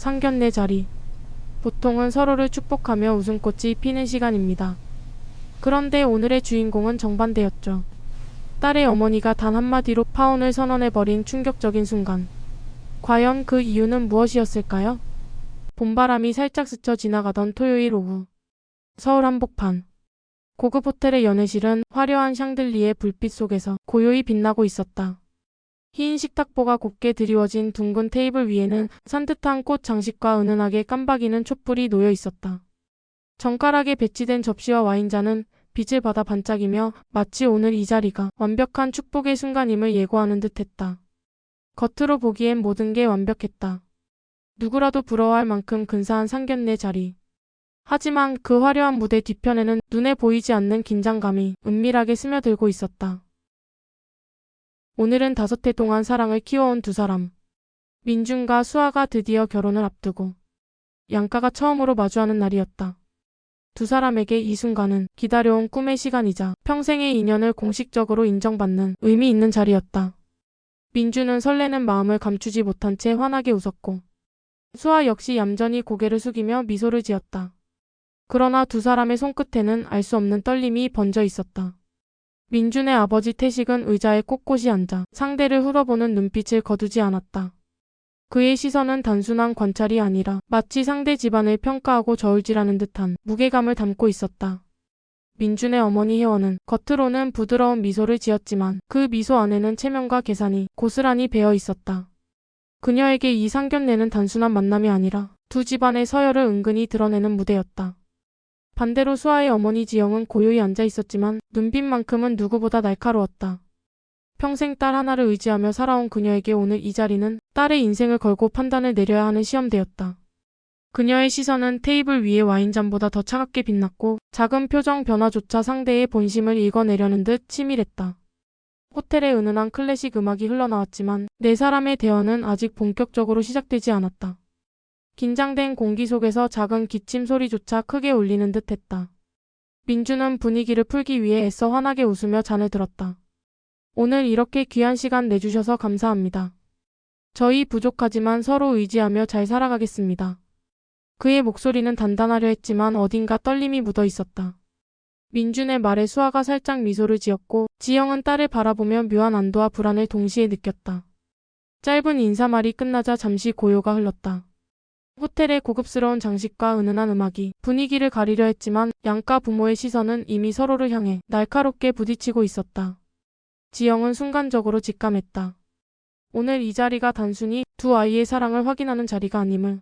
상견례 자리. 보통은 서로를 축복하며 웃음꽃이 피는 시간입니다. 그런데 오늘의 주인공은 정반대였죠. 딸의 어머니가 단 한마디로 파혼을 선언해버린 충격적인 순간. 과연 그 이유는 무엇이었을까요? 봄바람이 살짝 스쳐 지나가던 토요일 오후. 서울 한복판. 고급 호텔의 연회실은 화려한 샹들리에 불빛 속에서 고요히 빛나고 있었다. 흰 식탁보가 곱게 드리워진 둥근 테이블 위에는 산뜻한 꽃 장식과 은은하게 깜박이는 촛불이 놓여 있었다. 정갈하게 배치된 접시와 와인잔은 빛을 받아 반짝이며 마치 오늘 이 자리가 완벽한 축복의 순간임을 예고하는 듯했다. 겉으로 보기엔 모든 게 완벽했다. 누구라도 부러워할 만큼 근사한 상견례 자리. 하지만 그 화려한 무대 뒤편에는 눈에 보이지 않는 긴장감이 은밀하게 스며들고 있었다. 오늘은 5해 동안 사랑을 키워온 두 사람. 민준과 수아가 드디어 결혼을 앞두고 양가가 처음으로 마주하는 날이었다. 두 사람에게 이 순간은 기다려온 꿈의 시간이자 평생의 인연을 공식적으로 인정받는 의미 있는 자리였다. 민준은 설레는 마음을 감추지 못한 채 환하게 웃었고 수아 역시 얌전히 고개를 숙이며 미소를 지었다. 그러나 두 사람의 손끝에는 알 수 없는 떨림이 번져 있었다. 민준의 아버지 태식은 의자에 꼿꼿이 앉아 상대를 흘러보는 눈빛을 거두지 않았다. 그의 시선은 단순한 관찰이 아니라 마치 상대 집안을 평가하고 저울질하는 듯한 무게감을 담고 있었다. 민준의 어머니 혜원은 겉으로는 부드러운 미소를 지었지만 그 미소 안에는 체면과 계산이 고스란히 배어 있었다. 그녀에게 이 상견례는 단순한 만남이 아니라 두 집안의 서열을 은근히 드러내는 무대였다. 반대로 수아의 어머니 지영은 고요히 앉아 있었지만 눈빛만큼은 누구보다 날카로웠다. 평생 딸 하나를 의지하며 살아온 그녀에게 오늘 이 자리는 딸의 인생을 걸고 판단을 내려야 하는 시험대였다. 그녀의 시선은 테이블 위의 와인잔보다 더 차갑게 빛났고 작은 표정 변화조차 상대의 본심을 읽어내려는 듯 치밀했다. 호텔의 은은한 클래식 음악이 흘러나왔지만 네 사람의 대화는 아직 본격적으로 시작되지 않았다. 긴장된 공기 속에서 작은 기침 소리조차 크게 울리는 듯했다. 민준은 분위기를 풀기 위해 애써 환하게 웃으며 잔을 들었다. 오늘 이렇게 귀한 시간 내주셔서 감사합니다. 저희 부족하지만 서로 의지하며 잘 살아가겠습니다. 그의 목소리는 단단하려 했지만 어딘가 떨림이 묻어 있었다. 민준의 말에 수아가 살짝 미소를 지었고 지영은 딸을 바라보며 묘한 안도와 불안을 동시에 느꼈다. 짧은 인사말이 끝나자 잠시 고요가 흘렀다. 호텔의 고급스러운 장식과 은은한 음악이 분위기를 가리려 했지만 양가 부모의 시선은 이미 서로를 향해 날카롭게 부딪히고 있었다. 지영은 순간적으로 직감했다. 오늘 이 자리가 단순히 두 아이의 사랑을 확인하는 자리가 아님을.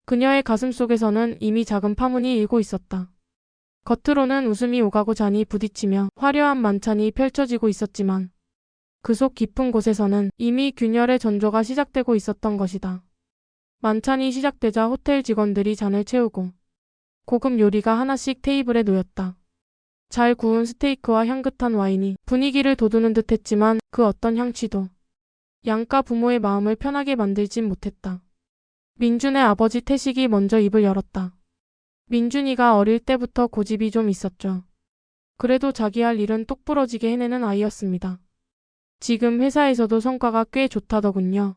그녀의 가슴 속에서는 이미 작은 파문이 일고 있었다. 겉으로는 웃음이 오가고 잔이 부딪히며 화려한 만찬이 펼쳐지고 있었지만 그 속 깊은 곳에서는 이미 균열의 전조가 시작되고 있었던 것이다. 만찬이 시작되자 호텔 직원들이 잔을 채우고 고급 요리가 하나씩 테이블에 놓였다. 잘 구운 스테이크와 향긋한 와인이 분위기를 돋우는 듯했지만 그 어떤 향취도 양가 부모의 마음을 편하게 만들진 못했다. 민준의 아버지 태식이 먼저 입을 열었다. 민준이가 어릴 때부터 고집이 좀 있었죠. 그래도 자기 할 일은 똑부러지게 해내는 아이였습니다. 지금 회사에서도 성과가 꽤 좋다더군요.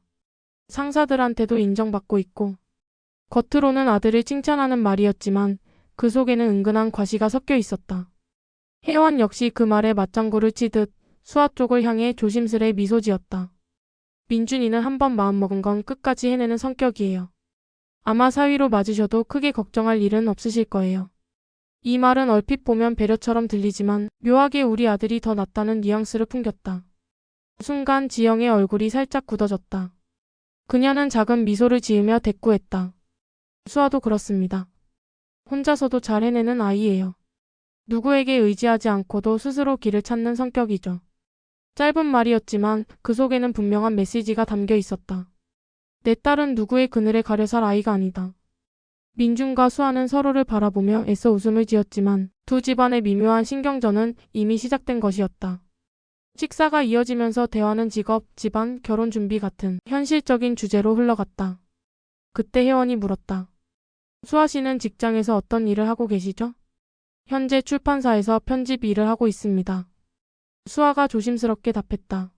상사들한테도 인정받고 있고. 겉으로는 아들을 칭찬하는 말이었지만 그 속에는 은근한 과시가 섞여 있었다. 혜원 역시 그 말에 맞장구를 치듯 수아 쪽을 향해 조심스레 미소 지었다. 민준이는 한번 마음먹은 건 끝까지 해내는 성격이에요. 아마 사위로 맞으셔도 크게 걱정할 일은 없으실 거예요. 이 말은 얼핏 보면 배려처럼 들리지만 묘하게 우리 아들이 더 낫다는 뉘앙스를 풍겼다. 순간 지영의 얼굴이 살짝 굳어졌다. 그녀는 작은 미소를 지으며 대꾸했다. 수아도 그렇습니다. 혼자서도 잘 해내는 아이예요. 누구에게 의지하지 않고도 스스로 길을 찾는 성격이죠. 짧은 말이었지만 그 속에는 분명한 메시지가 담겨 있었다. 내 딸은 누구의 그늘에 가려 살 아이가 아니다. 민준과 수아는 서로를 바라보며 애써 웃음을 지었지만 두 집안의 미묘한 신경전은 이미 시작된 것이었다. 식사가 이어지면서 대화는 직업, 집안, 결혼 준비 같은 현실적인 주제로 흘러갔다. 그때 혜원이 물었다. 수아 씨는 직장에서 어떤 일을 하고 계시죠? 현재 출판사에서 편집 일을 하고 있습니다. 수아가 조심스럽게 답했다.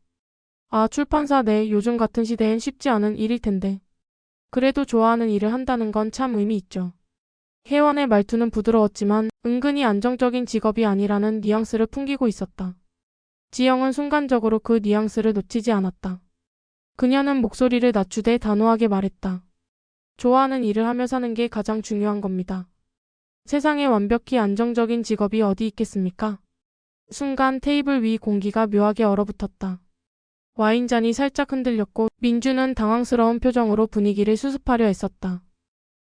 아, 출판사 내 요즘 같은 시대엔 쉽지 않은 일일 텐데. 그래도 좋아하는 일을 한다는 건 참 의미 있죠. 혜원의 말투는 부드러웠지만 은근히 안정적인 직업이 아니라는 뉘앙스를 풍기고 있었다. 지영은 순간적으로 그 뉘앙스를 놓치지 않았다. 그녀는 목소리를 낮추되 단호하게 말했다. 좋아하는 일을 하며 사는 게 가장 중요한 겁니다. 세상에 완벽히 안정적인 직업이 어디 있겠습니까? 순간 테이블 위 공기가 묘하게 얼어붙었다. 와인잔이 살짝 흔들렸고 민주는 당황스러운 표정으로 분위기를 수습하려 애썼다.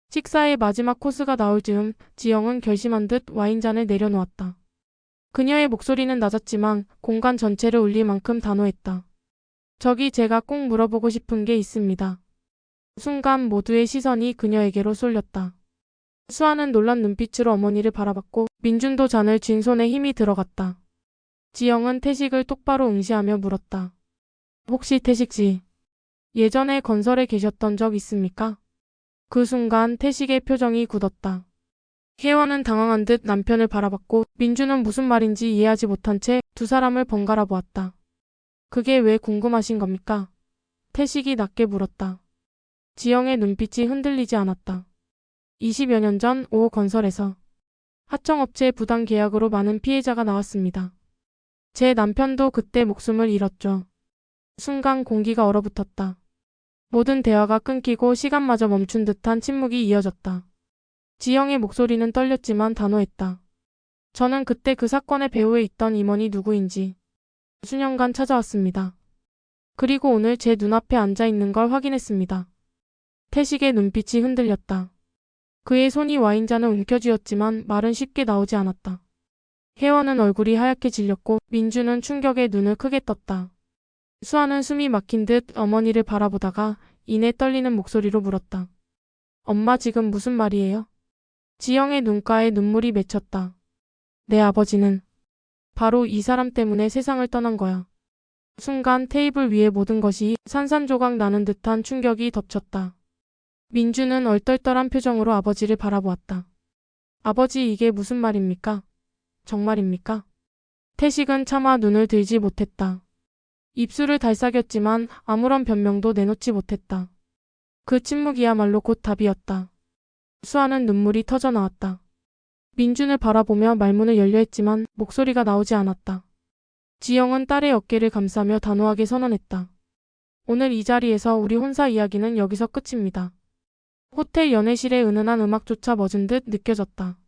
식사의 마지막 코스가 나올 즈음 지영은 결심한 듯 와인잔을 내려놓았다. 그녀의 목소리는 낮았지만 공간 전체를 울릴 만큼 단호했다. 저기 제가 꼭 물어보고 싶은 게 있습니다. 순간 모두의 시선이 그녀에게로 쏠렸다. 수아는 놀란 눈빛으로 어머니를 바라봤고 민준도 잔을 쥔 손에 힘이 들어갔다. 지영은 태식을 똑바로 응시하며 물었다. 혹시 태식 씨, 예전에 건설에 계셨던 적 있습니까? 그 순간 태식의 표정이 굳었다. 혜원은 당황한 듯 남편을 바라봤고 민주는 무슨 말인지 이해하지 못한 채 두 사람을 번갈아 보았다. 그게 왜 궁금하신 겁니까? 태식이 낮게 물었다. 지영의 눈빛이 흔들리지 않았다. 20여 년 전 5호 건설에서 하청업체 부당 계약으로 많은 피해자가 나왔습니다. 제 남편도 그때 목숨을 잃었죠. 순간 공기가 얼어붙었다. 모든 대화가 끊기고 시간마저 멈춘 듯한 침묵이 이어졌다. 지영의 목소리는 떨렸지만 단호했다. 저는 그때 그 사건의 배후에 있던 임원이 누구인지 수년간 찾아왔습니다. 그리고 오늘 제 눈앞에 앉아있는 걸 확인했습니다. 태식의 눈빛이 흔들렸다. 그의 손이 와인잔을 움켜쥐었지만 말은 쉽게 나오지 않았다. 혜원은 얼굴이 하얗게 질렸고 민주는 충격에 눈을 크게 떴다. 수아는 숨이 막힌 듯 어머니를 바라보다가 이내 떨리는 목소리로 물었다. 엄마 지금 무슨 말이에요? 지영의 눈가에 눈물이 맺혔다. 내 아버지는 바로 이 사람 때문에 세상을 떠난 거야. 순간 테이블 위의 모든 것이 산산조각 나는 듯한 충격이 덮쳤다. 민주는 얼떨떨한 표정으로 아버지를 바라보았다. 아버지 이게 무슨 말입니까? 정말입니까? 태식은 차마 눈을 들지 못했다. 입술을 달싹였지만 아무런 변명도 내놓지 못했다. 그 침묵이야말로 곧 답이었다. 수아는 눈물이 터져 나왔다. 민준을 바라보며 말문을 열려 했지만 목소리가 나오지 않았다. 지영은 딸의 어깨를 감싸며 단호하게 선언했다. 오늘 이 자리에서 우리 혼사 이야기는 여기서 끝입니다. 호텔 연회실의 은은한 음악조차 멎은 듯 느껴졌다.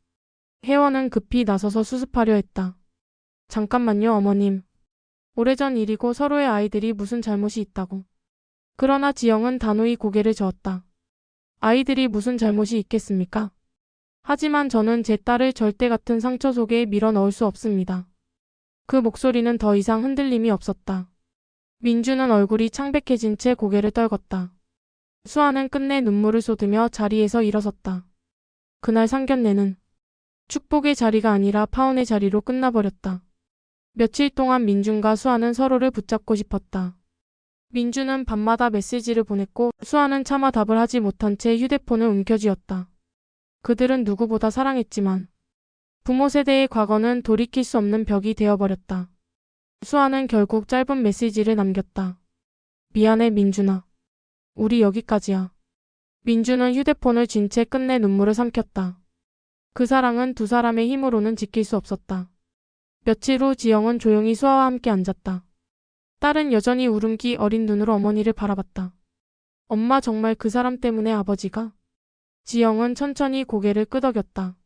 혜원은 급히 나서서 수습하려 했다. 잠깐만요, 어머님. 오래전 일이고 서로의 아이들이 무슨 잘못이 있다고. 그러나 지영은 단호히 고개를 저었다. 아이들이 무슨 잘못이 있겠습니까? 하지만 저는 제 딸을 절대 같은 상처 속에 밀어 넣을 수 없습니다. 그 목소리는 더 이상 흔들림이 없었다. 민주는 얼굴이 창백해진 채 고개를 떨궜다. 수아는 끝내 눈물을 쏟으며 자리에서 일어섰다. 그날 상견례는 축복의 자리가 아니라 파혼의 자리로 끝나버렸다. 며칠 동안 민준과 수아는 서로를 붙잡고 싶었다. 민준은 밤마다 메시지를 보냈고 수아는 차마 답을 하지 못한 채 휴대폰을 움켜쥐었다. 그들은 누구보다 사랑했지만 부모 세대의 과거는 돌이킬 수 없는 벽이 되어버렸다. 수아는 결국 짧은 메시지를 남겼다. 미안해 민준아. 우리 여기까지야. 민준은 휴대폰을 쥔 채 끝내 눈물을 삼켰다. 그 사랑은 두 사람의 힘으로는 지킬 수 없었다. 며칠 후 지영은 조용히 수아와 함께 앉았다. 딸은 여전히 울음기 어린 눈으로 어머니를 바라봤다. 엄마 정말 그 사람 때문에 아버지가? 지영은 천천히 고개를 끄덕였다.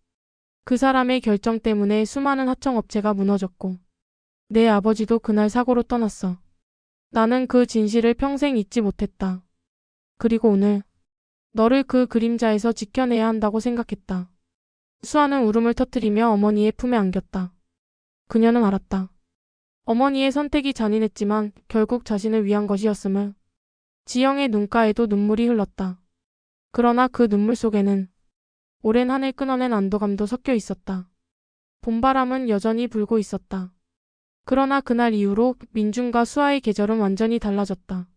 그 사람의 결정 때문에 수많은 하청업체가 무너졌고 내 아버지도 그날 사고로 떠났어. 나는 그 진실을 평생 잊지 못했다. 그리고 오늘 너를 그 그림자에서 지켜내야 한다고 생각했다. 수아는 울음을 터뜨리며 어머니의 품에 안겼다. 그녀는 알았다. 어머니의 선택이 잔인했지만 결국 자신을 위한 것이었음을. 지영의 눈가에도 눈물이 흘렀다. 그러나 그 눈물 속에는 오랜 한을 끊어낸 안도감도 섞여 있었다. 봄바람은 여전히 불고 있었다. 그러나 그날 이후로 민준과 수아의 계절은 완전히 달라졌다.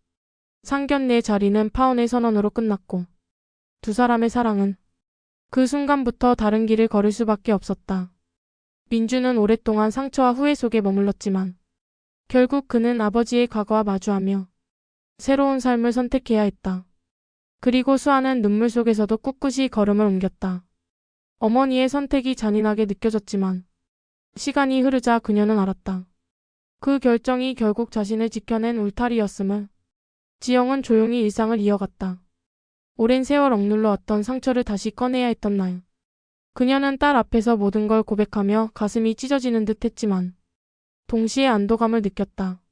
상견례 자리는 파혼의 선언으로 끝났고 두 사람의 사랑은 그 순간부터 다른 길을 걸을 수밖에 없었다. 민준은 오랫동안 상처와 후회 속에 머물렀지만 결국 그는 아버지의 과거와 마주하며 새로운 삶을 선택해야 했다. 그리고 수아는 눈물 속에서도 꿋꿋이 걸음을 옮겼다. 어머니의 선택이 잔인하게 느껴졌지만 시간이 흐르자 그녀는 알았다. 그 결정이 결국 자신을 지켜낸 울타리였음을. 지영은 조용히 일상을 이어갔다. 오랜 세월 억눌러 왔던 상처를 다시 꺼내야 했던 날. 그녀는 딸 앞에서 모든 걸 고백하며 가슴이 찢어지는 듯 했지만 동시에 안도감을 느꼈다.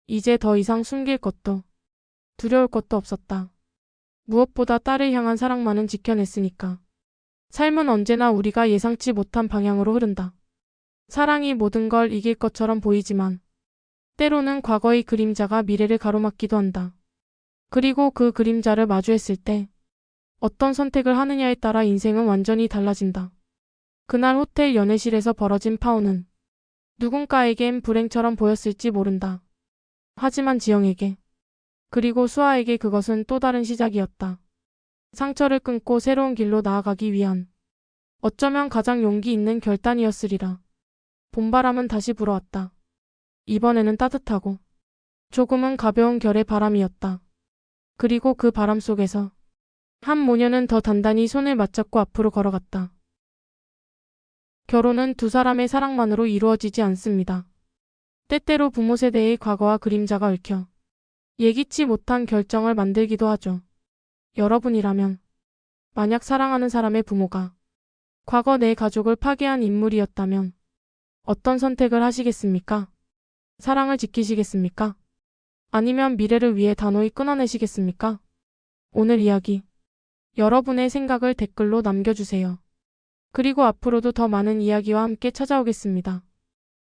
이제 더 이상 숨길 것도 두려울 것도 없었다. 무엇보다 딸을 향한 사랑만은 지켜냈으니까. 삶은 언제나 우리가 예상치 못한 방향으로 흐른다. 사랑이 모든 걸 이길 것처럼 보이지만 때로는 과거의 그림자가 미래를 가로막기도 한다. 그리고 그 그림자를 마주했을 때 어떤 선택을 하느냐에 따라 인생은 완전히 달라진다. 그날 호텔 연회실에서 벌어진 파혼은 누군가에겐 불행처럼 보였을지 모른다. 하지만 지영에게, 그리고 수아에게 그것은 또 다른 시작이었다. 상처를 끊고 새로운 길로 나아가기 위한 어쩌면 가장 용기 있는 결단이었으리라. 봄바람은 다시 불어왔다. 이번에는 따뜻하고 조금은 가벼운 결의 바람이었다. 그리고 그 바람 속에서 한 모녀는 더 단단히 손을 맞잡고 앞으로 걸어갔다. 결혼은 두 사람의 사랑만으로 이루어지지 않습니다. 때때로 부모 세대의 과거와 그림자가 얽혀 예기치 못한 결정을 만들기도 하죠. 여러분이라면 만약 사랑하는 사람의 부모가 과거 내 가족을 파괴한 인물이었다면 어떤 선택을 하시겠습니까? 사랑을 지키시겠습니까? 아니면 미래를 위해 단호히 끊어내시겠습니까? 오늘 이야기, 여러분의 생각을 댓글로 남겨주세요. 그리고 앞으로도 더 많은 이야기와 함께 찾아오겠습니다.